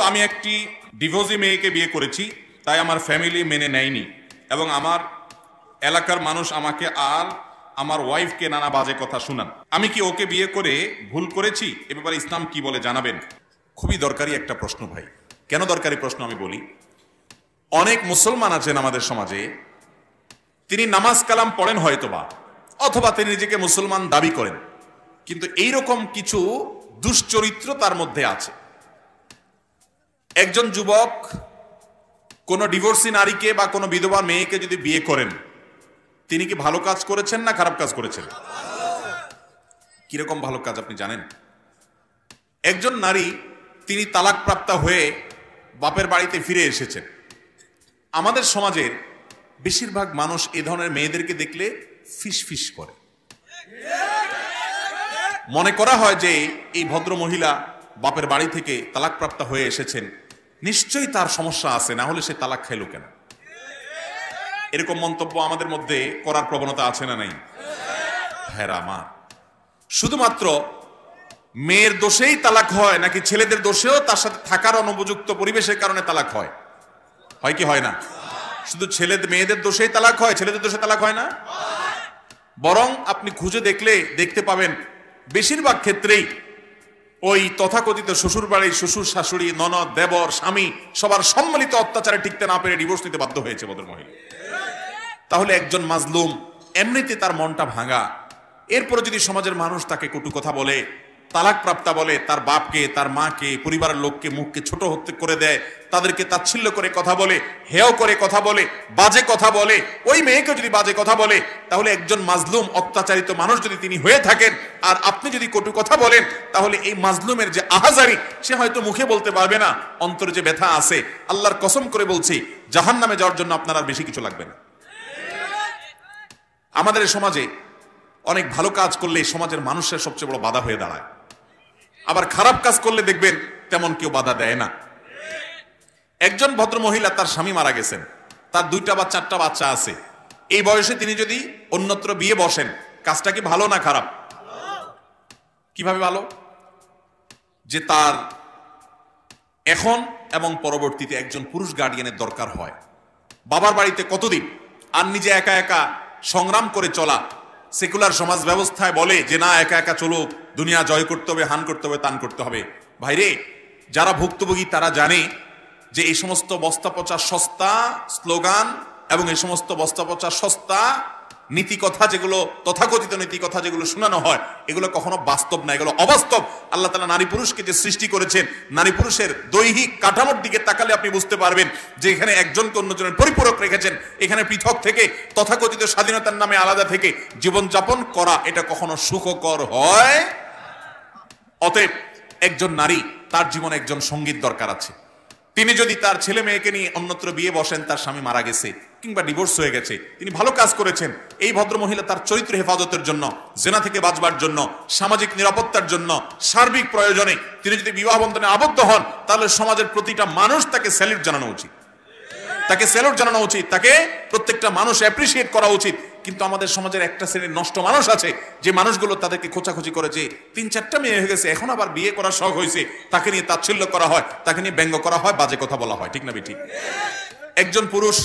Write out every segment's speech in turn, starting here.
আমি একটি ডিভোর্সি মেয়েকে বিয়ে করেছি, তাই আমার ফ্যামিলি মেনে নেয়নি এবং আমার এলাকার মানুষ আমাকে আর আমার ওয়াইফকে নানা বাজে কথা শুনান। আমি কি ওকে বিয়ে করে ভুল করেছি? এ ব্যাপারে ইসলাম কি বলে জানাবেন। খুবই দরকারি একটা প্রশ্ন ভাই। কেন দরকারি প্রশ্ন আমি বলি। অনেক মুসলমান আছেন আমাদের সমাজে, তিনি নামাজ কালাম পড়েন হয়তোবা, অথবা তিনি নিজেকে মুসলমান দাবি করেন, কিন্তু এইরকম কিছু দুশ্চরিত্র তার মধ্যে আছে। একজন যুবক কোনো ডিভোর্সি নারীকে বা কোনো বিধবা মেয়েকে যদি বিয়ে করেন, তিনি কি ভালো কাজ করেছেন না খারাপ কাজ করেছেন? কিরকম ভালো কাজ আপনি জানেন? একজন নারী তিনি তালাকপ্রাপ্ত হয়ে বাপের বাড়িতে ফিরে এসেছেন। আমাদের সমাজের বেশিরভাগ মানুষ এ ধরনের মেয়েদেরকে দেখলে ফিস ফিস করে, মনে করা হয় যে এই ভদ্র মহিলা বাপের বাড়ি থেকে তালাকপ্রাপ্ত হয়ে এসেছেন, নিশ্চয়ই তার সমস্যা আছে, না হলে সে তালাক খাইল কেন। এরকম মন্তব্য আমাদের মধ্যে করার প্রবণতা আছে না নাই? হ্যাঁ আমার, শুধুমাত্র মেয়ের দোষেই তালাক হয় নাকি ছেলেদের দোষেও তার সাথে থাকার অনুপযুক্ত পরিবেশের কারণে তালাক হয়? হয় কি হয় না? শুধু মেয়েদের দোষেই তালাক হয়, ছেলেদের দোষে তালাক হয় না। বরং আপনি খুঁজে দেখলে দেখতে পাবেন বেশিরভাগ ক্ষেত্রেই ওই তথাকথিত শ্বশুর বাড়ির শ্বশুর শাশুড়ি ননদ দেবর স্বামী সবার সম্মিলিত অত্যাচারে টিকতে না পেরে ডিভোর্স নিতে বাধ্য হয়েছে ভদ্র মহিলা। তাহলে একজন মাজলুম, এমনিতে তার মনটা ভাঙা, এরপরে যদি সমাজের মানুষ তাকে কটু কথা বলে, তালাক প্রাপ্তা বলে, তার বাপকে তার মাকে পরিবারের লোককে মুখকে ছোট হতে করে দেয়, তাদেরকে তাচ্ছিল্য করে কথা বলে, হেয় করে কথা বলে, বাজে কথা বলে, ওই মেয়েকে যদি বাজে কথা বলে, তাহলে একজন মাজলুম অত্যাচারিত মানুষ যদি তিনি হয়ে থাকেন আর আপনি যদি কটু কথা বলেন, তাহলে এই মাজলুমের যে আহাজারি সে হয়তো মুখে বলতে পারবে না, অন্তরে যে ব্যথা আছে, আল্লাহর কসম করে বলছি জাহান্নামে যাওয়ার জন্য আপনার আর বেশি কিছু লাগবে না। আমাদের সমাজে অনেক ভালো কাজ করলে সমাজের মানুষের সবচেয়ে বড় বাধা হয়ে দাঁড়ায়, আবার খারাপ কাজ করলে দেখবেন তেমন কেউ বাধা দেয় না। একজন ভদ্র মহিলা, তার স্বামী মারা গেছেন, তার 2টা বা 4টা বাচ্চা আছে। এই বয়সে তিনি যদি অন্যত্র বিয়ে বসেন, কাজটা কি ভালো না খারাপ? কিভাবে ভালো? যে তার এখন এবং পরবর্তীতে একজন পুরুষ গার্ডিয়ানের দরকার হয়। বাবার বাড়িতে কতদিন আর নিজে একা একা সংগ্রাম করে চলা। সেকুলার সমাজ ব্যবস্থায় বলে যে না, একা একা চলুক, দুনিয়া জয় করতে হবে, হান করতে হবে, তান করতে হবে। ভাইরে, যারা ভুক্তভোগী তারা জানে যে এই সমস্ত বস্তা পচা সস্তা স্লোগান এবং এই সমস্ত বস্তা পচা সস্তা নীতি কথা, যেগুলো তথাকথিত নীতি কথা যেগুলো শোনানো হয়, এগুলো কখনো বাস্তব না, এগুলো অবাস্তব। আল্লাহ তাআলা নারী পুরুষকে যে সৃষ্টি করেছেন, নারী পুরুষের দৈহিক কাঠামোর দিকে তাকালে আপনি বুঝতে পারবেন যে এখানে একজনকে অন্যজনের পরিপূরক রেখেছেন। এখানে পৃথক থেকে তথাকথিত স্বাধীনতার নামে আলাদা থেকে জীবনযাপন করা এটা কখনো সুখকর হয়? অতএব একজন নারী, তার জীবনে একজন সঙ্গীত দরকার আছে। তিনি যদি তার ছেলে মেয়েকে নিয়ে অন্যত্র বিয়ে বসেন, তার স্বামী মারা গেছে কিংবা ডিভোর্স হয়ে গেছে, তিনি ভালো কাজ করেছেন। এই ভদ্র মহিলা তার চরিত্র হেফাজতের জন্য, জেনা থেকে বাঁচবার জন্য, সামাজিক নিরাপত্তার জন্য, সার্বিক প্রয়োজনে তিনি যদি বিবাহ বন্ধনে আবদ্ধ হন, তাহলে সমাজের প্রতিটা মানুষ তাকে স্যালুট জানানো উচিত, তাকে স্যালুট জানানো উচিত, তাকে প্রত্যেকটা মানুষ অ্যাপ্রিসিয়েট করা উচিত। কিন্তু আমাদের সমাজের একটা শ্রেণীর নষ্ট মানুষ আছে, যে মানুষগুলো তাদেরকে খোঁচাখুচি করেছে, 3-4টা মেয়ে হয়ে গেছে, এখন আবার বিয়ে করার শখ হয়েছে, তাকে নিয়ে তাচ্ছিল্য করা হয়, তাকে নিয়ে ব্যঙ্গ করা হয়, বাজে কথা বলা হয়। ঠিক না বেঠিক? একজন পুরুষ,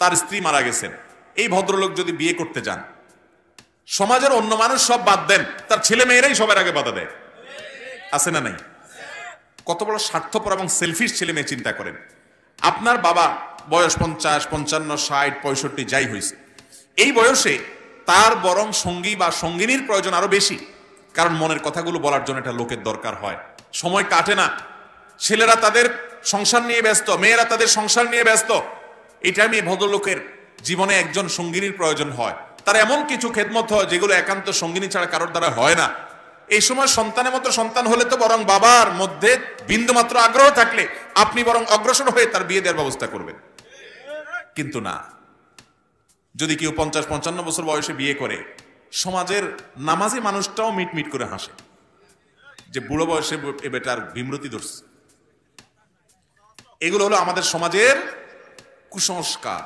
তার স্ত্রী মারা গেছেন, এই ভদ্রলোক যদি বিয়ে করতে যান, সমাজের অন্য মানুষ সব বাদ দেন, তার ছেলে মেয়েরাই সবার আগে বাধা দেয়। আছে না নাই? কত বড় স্বার্থপর এবং সেলফিশ ছেলে মেয়ে চিন্তা করেন। আপনার বাবা বয়স 50, 55, 60, 65 যাই হয়েছে, এই বয়সে তার বরং সঙ্গী বা সঙ্গিনীর প্রয়োজন আরো বেশি, কারণ মনের কথাগুলো বলার জন্য একটা লোকের দরকার হয়। সময় কাটে না, ছেলেরা তাদের সংসার নিয়ে ব্যস্ত, মেয়েরা তাদের সংসার নিয়ে ব্যস্ত। এই টাইমে ভদ্রলোকের জীবনে একজন সঙ্গিনীর প্রয়োজন হয়। তার এমন কিছু খেদমত হয় যেগুলো একান্ত সঙ্গিনী ছাড়া কারোর দ্বারা হয় না। এই সময় সন্তানের মতো সন্তান হলে তো বরং বাবার মধ্যে বিন্দুমাত্র আগ্রহ থাকলে আপনি বরং অগ্রসর হয়ে তার বিয়ে দেওয়ার ব্যবস্থা করবেন। কিন্তু না, যদি কেউ 50-55 বছর বয়সে বিয়ে করে, সমাজের নামাজি মানুষটাও মিটমিট করে হাসে যে বুড়ো বয়সে এ বেটার বিমৃতি ধরছে। এগুলো হলো আমাদের সমাজের কুসংস্কার,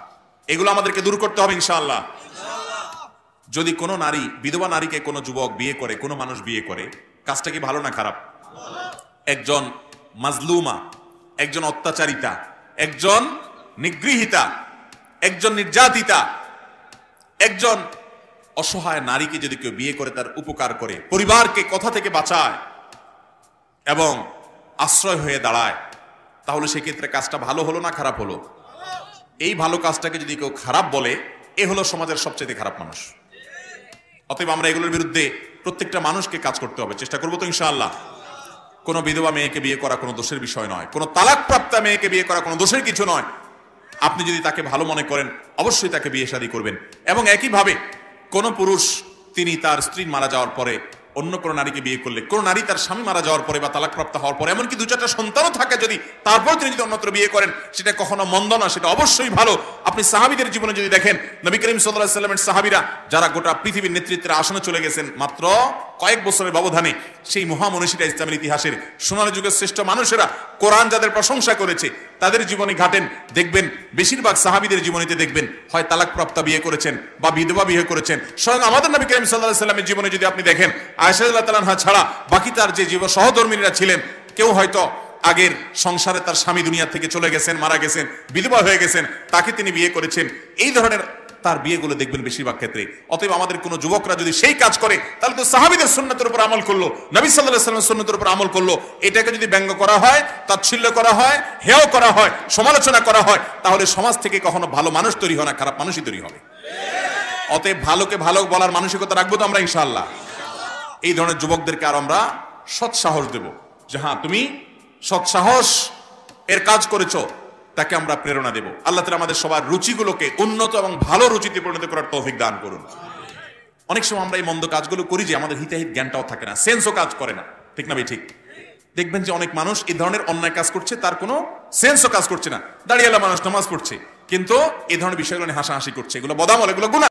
এগুলো আমাদেরকে দূর করতে হবে ইনশাআল্লাহ। যদি কোনো নারী, বিধবা নারীকে কোনো যুবক বিয়ে করে, কোনো মানুষ বিয়ে করে, কাজটা কি ভালো না খারাপ? একজন মাজলুমা, একজন অত্যাচারিতা, একজন নিগৃহীতা, একজন নির্যাতিতা, একজন অসহায় নারীকে যদি কেউ বিয়ে করে তার উপকার করে, পরিবারকে কথা থেকে বাঁচায় এবং আশ্রয় হয়ে দাঁড়ায়, তাহলে সেক্ষেত্রে কাজটা ভালো হলো না খারাপ হলো? এই ভালো কাজটাকে যদি কেউ খারাপ বলে, এ হলো সমাজের সবচেয়ে খারাপ মানুষ। অতএব আমরা এগুলোর বিরুদ্ধে প্রত্যেকটা মানুষকে কাজ করতে হবে, চেষ্টা করবো তো ইনশাআল্লাহ। কোনো বিধবা মেয়েকে বিয়ে করা কোনো দোষের বিষয় নয়, কোনো তালাকপ্রাপ্তা মেয়েকে বিয়ে করা কোনো দোষের কিছু নয়। আপনি যদি তাকে ভালো মনে করেন অবশ্যই তাকে বিয়ে শাদী করবেন। এবং একইভাবে কোনো পুরুষ তিনি তার স্ত্রী মারা যাওয়ার পরে অন্য কোনো নারীকে বিয়ে করলে, কোনো নারী তার স্বামী মারা যাওয়ার পরে বা তালাকপ্রাপ্ত হওয়ার পরে, এমনকি 2-4টা সন্তানও থাকে যদি, তারপর তিনি যদি অন্যত্র বিয়ে করেন, সেটা কখনো মন্দ না, সেটা অবশ্যই ভালো। আপনি সাহাবীদের জীবনে যদি দেখেন, নবী করিম সাল্লাল্লাহু আলাইহি ওয়াসাল্লামের সাহাবীরা যারা গোটা পৃথিবীর নেতৃত্বের আসনে চলে গেছেন মাত্র কয়েক বছরের ব্যবধানে, সেই মহামনীষীরা, ইসলামের ইতিহাসের সোনালী যুগের শ্রেষ্ঠ মানুষেরা, কোরআন যাদের প্রশংসা করেছে, তাদের জীবনে ঘাটেন, দেখবেন বেশিরভাগ সাহাবীদের জীবনীতে দেখবেন হয় তালাকপ্রাপ্তা বিয়ে করেছেন বা বিধবা বিয়ে করেছেন। স্বয়ং আমাদের নবী করিম সাল্লাল্লাহু আলাইহি ওয়াসাল্লামের জীবনে যদি আপনি দেখেন, আয়েশা রাদিয়াল্লাহু তাআলা আনহা ছাড়া বাকি তার যে সহধর্মিণীরা ছিলেন, কেউ হয়তো আগের সংসারে তার স্বামী দুনিয়া থেকে চলে গেছেন, মারা গেছেন, বিধবা হয়ে গেছেন, তাকে তিনি বিয়ে করেছেন। এই ধরনের তার বিয়েগুলো দেখবেন বেশিরভাগ ক্ষেত্রে। অতএব আমাদের কোনো যুবকরা যদি সেই কাজ করে, তাহলে তো সাহাবীদের সুন্নাতের উপর আমল করলো, নবী সাল্লাল্লাহু আলাইহি ওয়াসাল্লামের সুন্নাতের উপর আমল করলো। এটাকে যদি ব্যঙ্গ করা হয়, তাচ্ছিল্য করা হয়, হেয় করা হয়, সমালোচনা করা হয়, তাহলে সমাজ থেকে কখনো ভালো মানুষ তৈরি হয় না, খারাপ মানুষই তৈরি হবে। অতএব ভালোকে ভালো বলার মানসিকতা রাখবো তো আমরা ইনশাআল্লাহ। এই ধরনের যুবকদেরকে আর আমরা সৎসাহস দেব যে হ্যাঁ তুমি সৎসাহস এর কাজ করেছো, তাকে আমরা প্রেরণা দেব। আল্লাহ তাআলা আমাদের সবার রুচিগুলোকে উন্নত এবং ভালো রুচিতে পরিণত করার তৌফিক দান করুন। অনেক সময় আমরা এই মন্দ কাজগুলো করি যে আমাদের হিতাহিত জ্ঞানটাও থাকে না, সেন্সও কাজ করে না, ঠিক না ভাই? ঠিক। দেখবেন যে অনেক মানুষ এই ধরনের অন্যায় কাজ করছে, তার কোনো সেন্সও কাজ করছে না। দাঁড়িয়েলা মানুষ নামাজ পড়ছে, কিন্তু এই ধরনের বিষয়গুলো নিয়ে হাসাহাসি করছে, এগুলো বদামল, এগুলো গুনাহ।